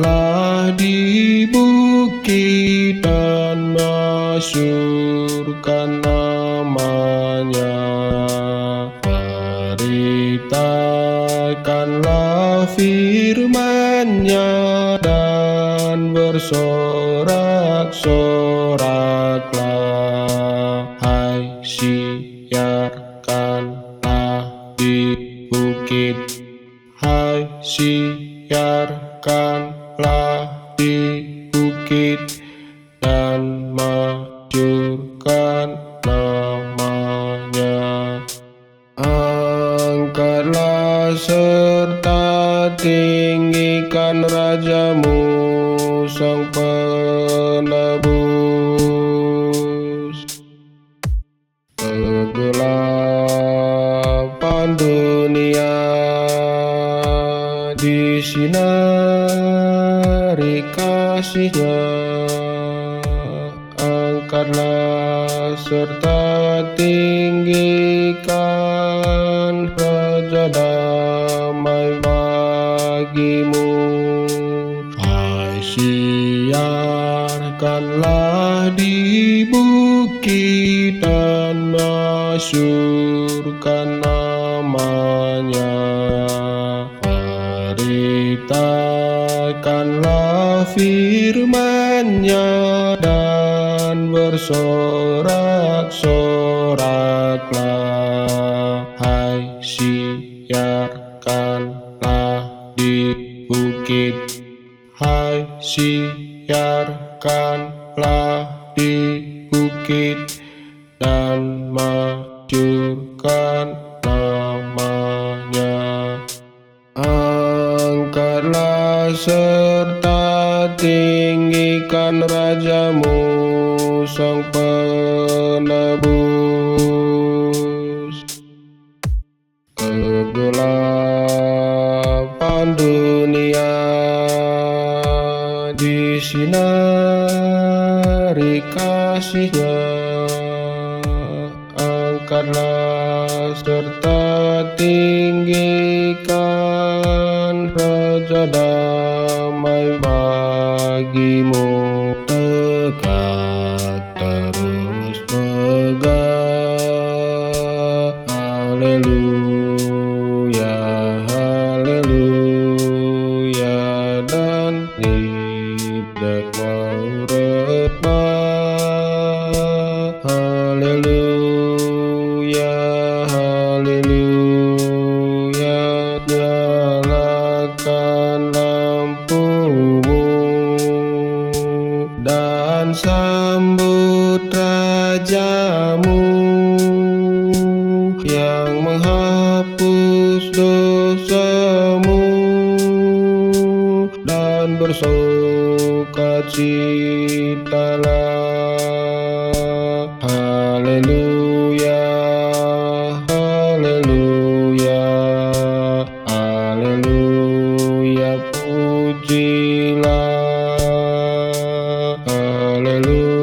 Angkatlah di bukit dan masyurkan namanya. Beritakanlah firman-Nya dan bersorak-soraklah. Hai, siarkanlah di bukit. Hai, siarkanlah di bukit dan masyurkan namanya. Angkatlah serta tinggikan Rajamu, Sang Penebus. Kegelapan dunia disinari kasih-Nya. Angkatlah serta tinggikan Raja damai bagimu. Hai, siarkanlah di bukit dan masyurkan namanya. Beritakanlah firman-Nya dan bersorak-soraklah. Hai, siarkanlah di bukit. Hai, siarkanlah di bukit dan masyurkan namanya. Angkatlah serta tinggikan Rajamu, Sang Penebus. Kegelapan dunia disinari kasih-Nya. Angkatlah serta tinggikan Raja damai bagimu. Tegak terus megah, haleluya, haleluya, dan tidak mau rebah. Haleluya, haleluya, nyalakan lampumu dan sambut Rajamu yang menghapus dosamu dan bersukacitalah. Haleluya, haleluya, haleluya, pujilah. Haleluya.